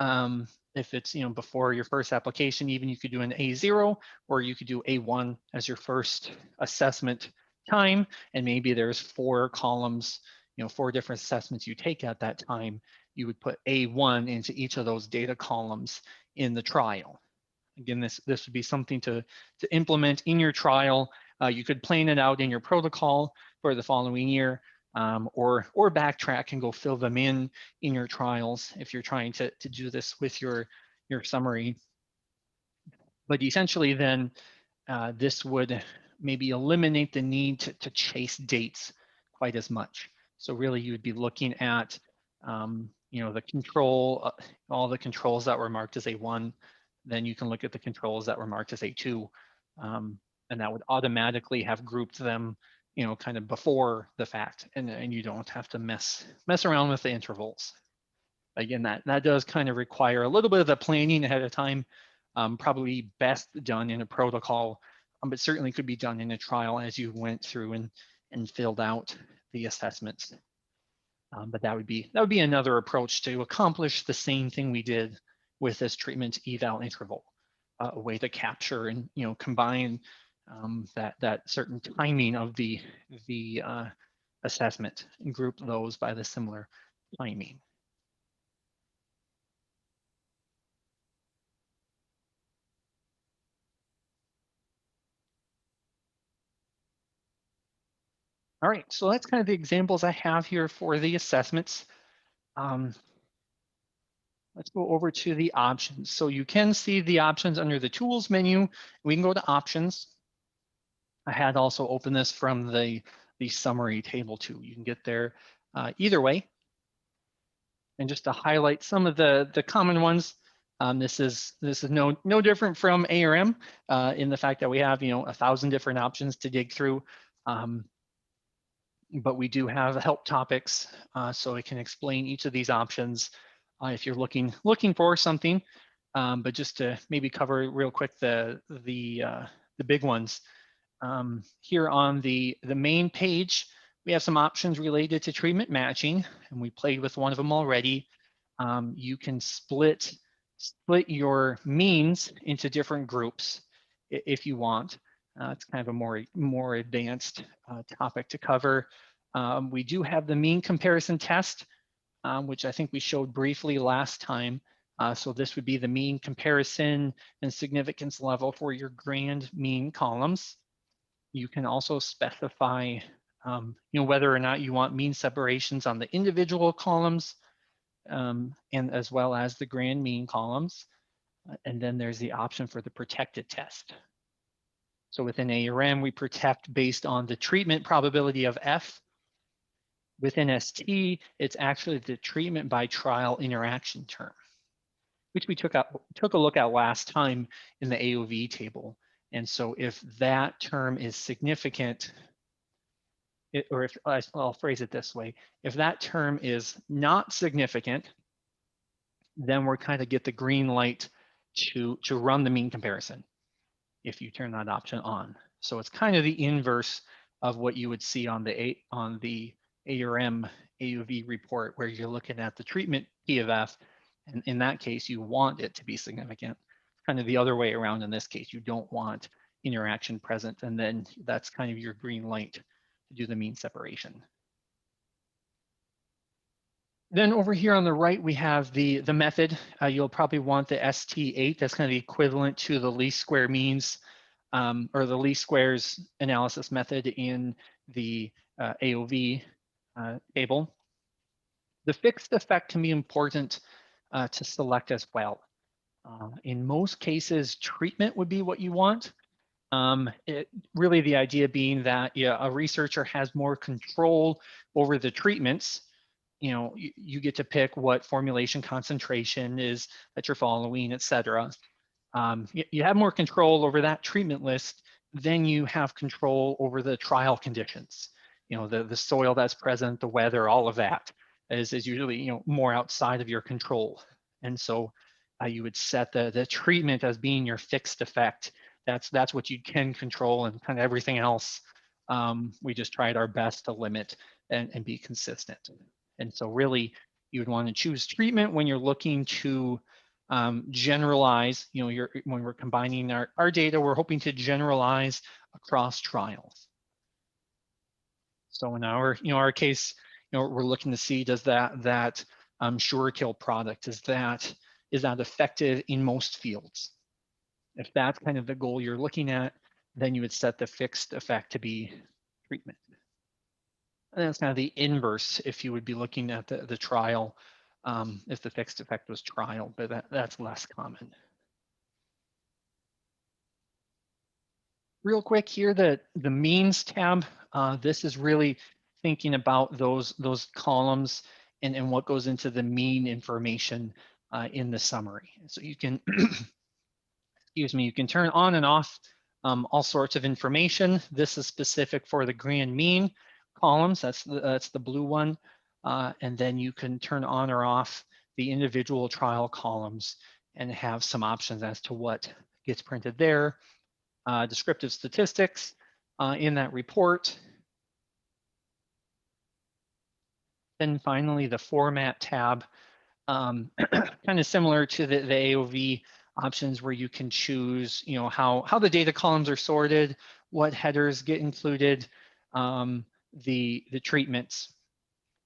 if it's before your first application, even you could do an A0 or you could do A1 as your first assessment time, and maybe there's 4 columns, 4 different assessments you take at that time. You would put A1 into each of those data columns in the trial. Again, this would be something to implement in your trial. You could plan it out in your protocol for the following year, or backtrack and go fill them in your trials if you're trying to do this with your summary. But essentially then this would maybe eliminate the need to chase dates quite as much. So really you would be looking at the control, all the controls that were marked as A1, then you can look at the controls that were marked as A2, and that would automatically have grouped them kind of before the fact, and you don't have to mess around with the intervals. Again, that does kind of require a little bit of the planning ahead of time, probably best done in a protocol, but certainly could be done in a trial as you went through and filled out the assessments. But that would be another approach to accomplish the same thing we did with this treatment eval interval, a way to capture and combine that certain timing of the assessment and group those by the similar timing. All right, so that's kind of the examples I have here for the assessments. Let's go over to the options. So you can see the options under the tools menu. We can go to options. I had also opened this from the summary table too. You can get there either way. And just to highlight some of the common ones, this is no different from ARM in the fact that we have 1,000 different options to dig through. But we do have help topics, so it can explain each of these options if you're looking for something. But just to maybe cover real quick the big ones. Here on the main page, we have some options related to treatment matching, and we played with one of them already. You can split your means into different groups if you want. It's kind of a more advanced topic to cover. We do have the mean comparison test, which I think we showed briefly last time. So this would be the mean comparison and significance level for your grand mean columns. You can also specify whether or not you want mean separations on the individual columns and as well as the grand mean columns. And then there's the option for the protected test. So within ARM, we protect based on the treatment probability of F. Within ST, it's actually the treatment by trial interaction term, which we took a look at last time in the AOV table. And so if that term is significant, or if I'll phrase it this way, if that term is not significant, then we're kind of get the green light to run the mean comparison if you turn that option on. So it's kind of the inverse of what you would see on the ARM AUV report, where you're looking at the treatment P of F, and in that case, you want it to be significant. Kind of the other way around in this case, you don't want interaction present, and then that's kind of your green light to do the mean separation. Then over here on the right, we have the method. You'll probably want the ST8. That's kind of the equivalent to the least square means or the least squares analysis method in the AOV table. The fixed effect can be important to select as well. In most cases, treatment would be what you want. Really the idea being that a researcher has more control over the treatments. You get to pick what formulation concentration is that you're following, et cetera. You have more control over that treatment list than you have control over the trial conditions. The soil that's present, the weather, all of that is usually more outside of your control. And so you would set the treatment as being your fixed effect. That's what you can control, and kind of everything else we just tried our best to limit and be consistent. And so really you would want to choose treatment when you're looking to generalize, when we're combining our data, we're hoping to generalize across trials. So in our case, we're looking to see, does that SureKill product, is that effective in most fields? If that's kind of the goal you're looking at, then you would set the fixed effect to be treatment. And that's kind of the inverse if you would be looking at the trial, if the fixed effect was trial, but that's less common. Real quick here, the means tab, this is really thinking about those columns and what goes into the mean information in the summary. So you can, excuse me, you can turn on and off all sorts of information. This is specific for the grand mean columns. That's the blue one. And then you can turn on or off the individual trial columns and have some options as to what gets printed there. Descriptive statistics in that report. Then finally, the format tab, kind of similar to the AOV options where you can choose, how the data columns are sorted, what headers get included, the treatments.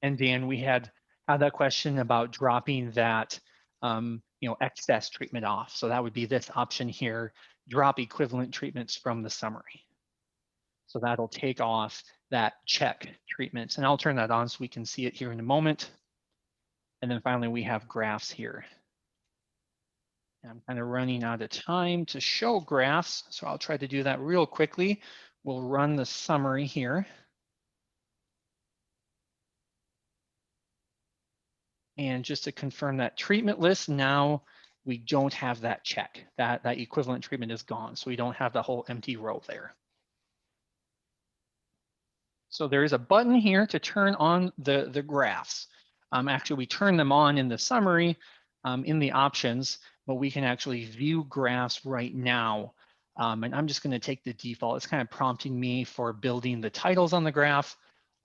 And Dan, we had that question about dropping that, excess treatment off. So that would be this option here, drop equivalent treatments from the summary. So that'll take off that check treatments. And I'll turn that on so we can see it here in a moment. And then finally, we have graphs here. And I'm kind of running out of time to show graphs, so I'll try to do that real quickly. We'll run the summary here. And just to confirm that treatment list, now we don't have that check. That equivalent treatment is gone, so we don't have the whole empty row there. So there is a button here to turn on the graphs. Actually, we turn them on in the summary, in the options, but we can actually view graphs right now. And I'm just going to take the default. It's kind of prompting me for building the titles on the graph.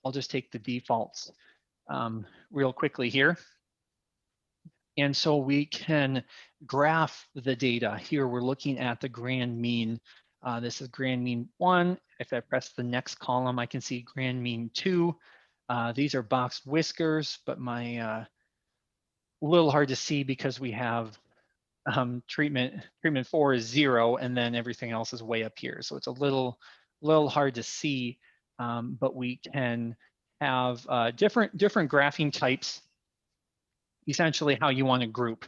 I'll just take the defaults real quickly here. And so we can graph the data. Here we're looking at the grand mean. This is grand mean 1. If I press the next column, I can see grand mean 2. These are boxed whiskers, but my a little hard to see because we have treatment 4 is 0, and then everything else is way up here. So it's a little hard to see, but we can have different graphing types, essentially how you want to group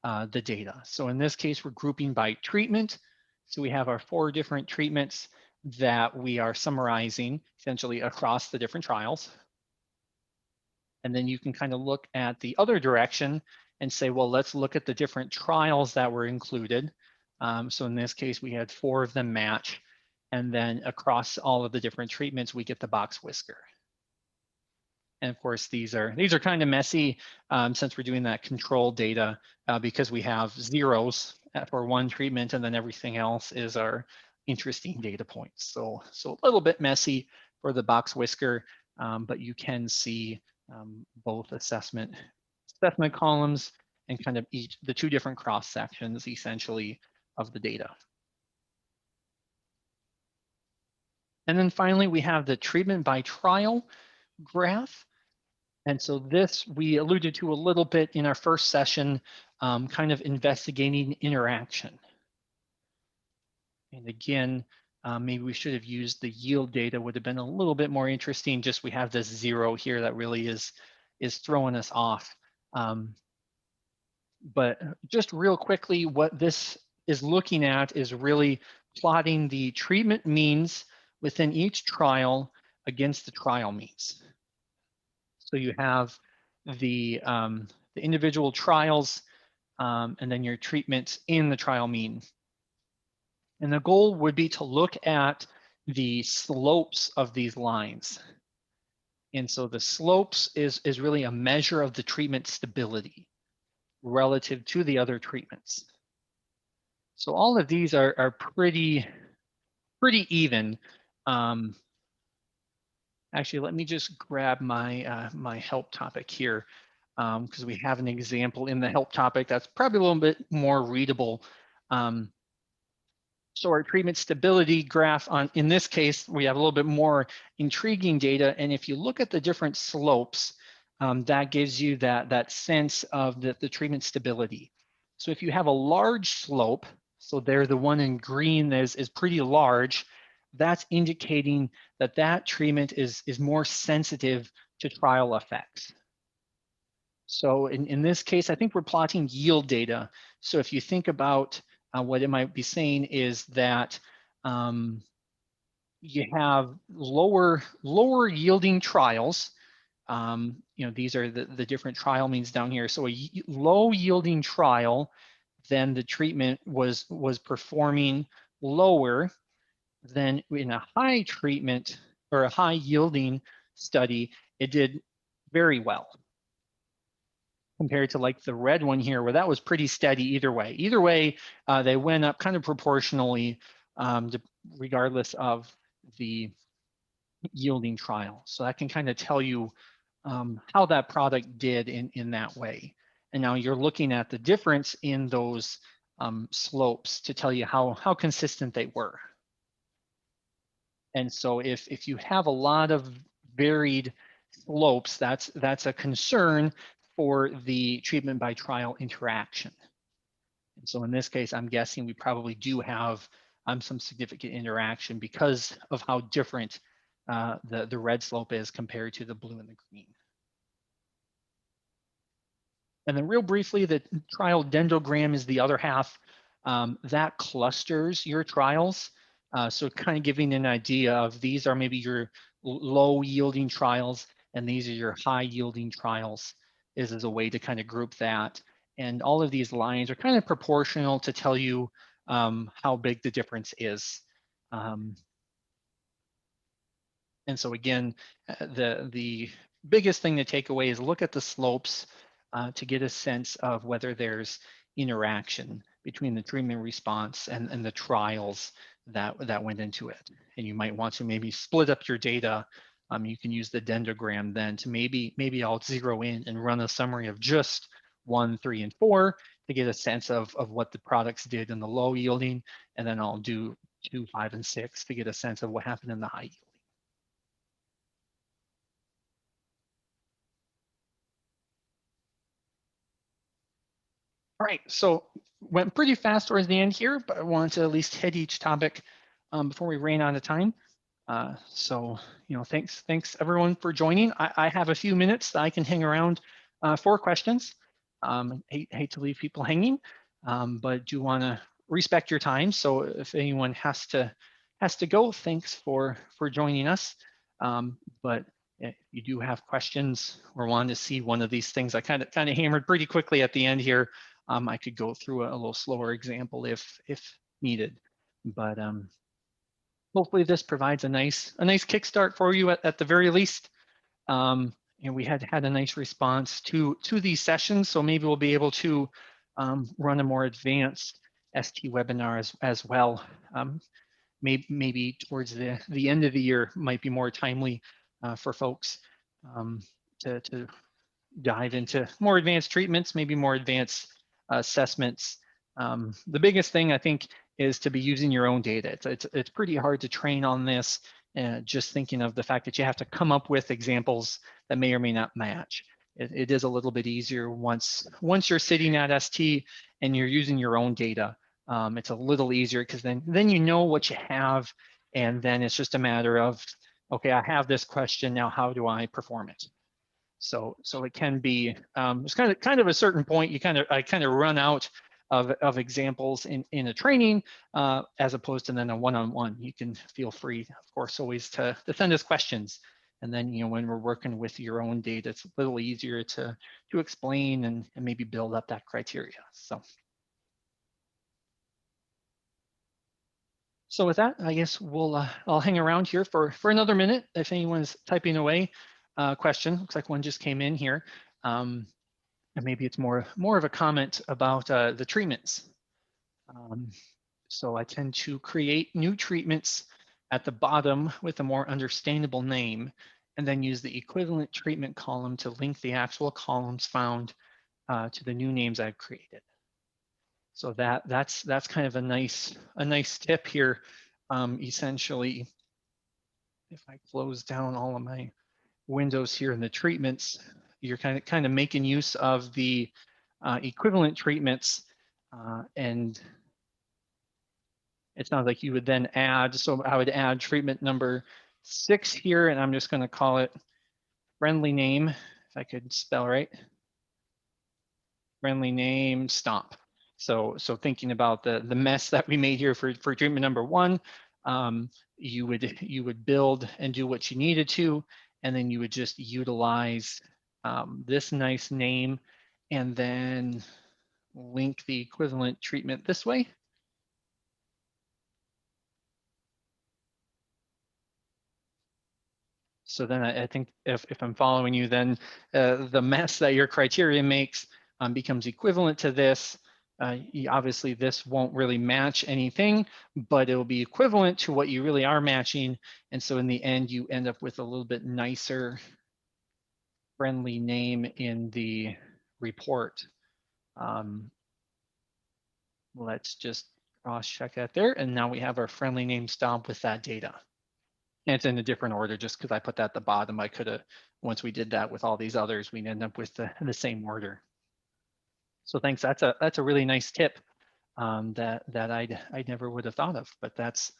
the data. So in this case, we're grouping by treatment. So we have our 4 different treatments that we are summarizing essentially across the different trials. And then you can kind of look at the other direction and say, well, let's look at the different trials that were included. So in this case, we had 4 of them match. And then across all of the different treatments, we get the box whisker. And of course, these are kind of messy since we're doing that control data because we have zeros for one treatment, and then everything else is our interesting data points. So a little bit messy for the box whisker, but you can see both assessment columns and kind of the 2 different cross sections essentially of the data. And then finally, we have the treatment by trial graph. And so this we alluded to a little bit in our first session, kind of investigating interaction. And again, maybe we should have used the yield data, would have been a little bit more interesting. Just we have this 0 here that really is throwing us off. But just real quickly, what this is looking at is really plotting the treatment means within each trial against the trial means. So you have the individual trials and then your treatments in the trial mean. And the goal would be to look at the slopes of these lines. And so the slopes is really a measure of the treatment stability relative to the other treatments. So all of these are pretty even. Actually, let me just grab my my help topic here because we have an example in the help topic that's probably a little bit more readable. So our treatment stability graph in this case, we have a little bit more intriguing data. And if you look at the different slopes, that gives you that sense of the treatment stability. So if you have a large slope, so there the one in green is pretty large, that's indicating that treatment is more sensitive to trial effects. So in this case, I think we're plotting yield data. So if you think about what it might be saying is that you have lower yielding trials. These are the different trial means down here. So a low yielding trial, then the treatment was performing lower than in a high treatment or a high yielding study, it did very well. Compared to like the red one here, where that was pretty steady either way. Either way, they went up kind of proportionally regardless of the yielding trial. So that can kind of tell you how that product did in that way. And now you're looking at the difference in those slopes to tell you how consistent they were. And so if you have a lot of varied slopes, that's a concern for the treatment by trial interaction. And so in this case, I'm guessing we probably do have some significant interaction because of how different the red slope is compared to the blue and the green. And then real briefly, the trial dendrogram is the other half. That clusters your trials. So kind of giving an idea of these are maybe your low yielding trials and these are your high yielding trials is a way to kind of group that. And all of these lines are kind of proportional to tell you how big the difference is. And so again, the biggest thing to take away is look at the slopes to get a sense of whether there's interaction between the treatment response and the trials that went into it. And you might want to maybe split up your data. You can use the dendrogram then to maybe I'll zero in and run a summary of just 1, 3, and 4 to get a sense of what the products did in the low yielding. And then I'll do 2, 5, and 6 to get a sense of what happened in the high yielding. All right, so went pretty fast towards the end here, but I wanted to at least hit each topic before we ran out of time. So, thanks everyone for joining. I have a few minutes that I can hang around for questions. Hate to leave people hanging, but do want to respect your time. So if anyone has to go, thanks for joining us. But if you do have questions or want to see one of these things, I kind of hammered pretty quickly at the end here. I could go through a little slower example if needed, but hopefully this provides a nice kickstart for you at the very least. And we had a nice response to these sessions, so maybe we'll be able to run a more advanced ST webinar as well. Maybe towards the end of the year might be more timely for folks to dive into more advanced treatments, maybe more advanced assessments. The biggest thing I think is to be using your own data. It's pretty hard to train on this. Just thinking of the fact that you have to come up with examples that may or may not match. It is a little bit easier once you're sitting at ST and you're using your own data. It's a little easier because then you know what you have, and then it's just a matter of, okay, I have this question now. How do I perform it? So it can be it's kind of a certain point I kind of run out of examples in a training as opposed to then a one-on-one. You can feel free, of course, always to send us questions. And then when we're working with your own data, it's a little easier to explain and maybe build up that criteria. So with that, I guess I'll hang around here for another minute. If anyone's typing away question, looks like one just came in here. And maybe it's more of a comment about the treatments. So I tend to create new treatments at the bottom with a more understandable name, and then use the equivalent treatment column to link the actual columns found to the new names I've created. So that's kind of a nice tip here. Essentially, if I close down all of my windows here in the treatments, you're kind of making use of the equivalent treatments, and it sounds like you would then add. So I would add treatment number 6 here, and I'm just going to call it friendly name, if I could spell right. Friendly name stomp. So thinking about the mess that we made here for treatment number 1, you would build and do what you needed to, and then you would just utilize this nice name and then link the equivalent treatment this way. So then I think if I'm following you, then the mess that your criteria makes becomes equivalent to this. Obviously, this won't really match anything, but it'll be equivalent to what you really are matching. And so in the end, you end up with a little bit nicer friendly name in the report, let's just cross-check that there. And now we have our friendly name stomp with that data. And it's in a different order just because I put that at the bottom. I could have, once we did that with all these others, we'd end up with the same order. So thanks. That's a really nice tip that I never would have thought of. But that's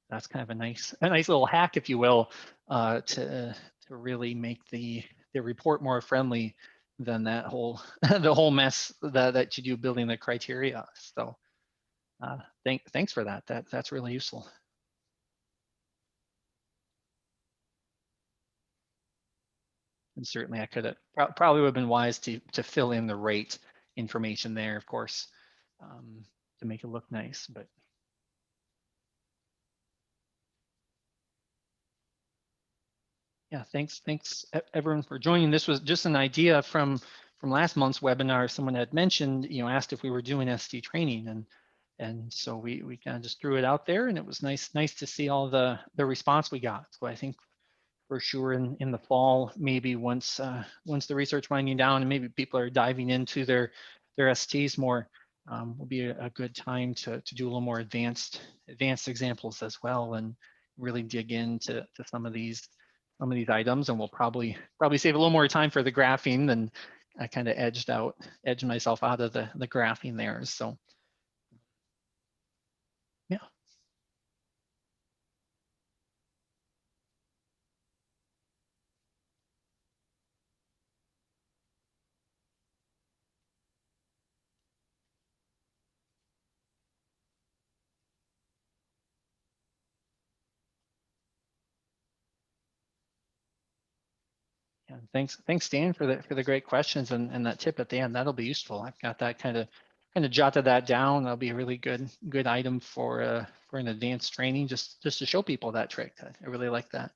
kind of a nice little hack, if you will, to really make the report more friendly than that whole the whole mess that you do building the criteria. So thanks for that. That's really useful. And certainly I could have probably would have been wise to fill in the rate information there, of course, to make it look nice. But yeah, thanks everyone for joining. This was just an idea from last month's webinar. Someone had mentioned, asked if we were doing SD training, and so we kind of just threw it out there, and it was nice to see all the response we got. So I think for sure in the fall, maybe once the research winding down and maybe people are diving into their STs more, will be a good time to do a little more advanced examples as well, and really dig into some of these items. And we'll probably save a little more time for the graphing than I kind of edged myself out of the graphing there. So yeah. Yeah, thanks, Dan, for the great questions and that tip at the end. That'll be useful. I've got that kind of jotted that down. That'll be a really good item for an advanced training, just to show people that trick. I really like that.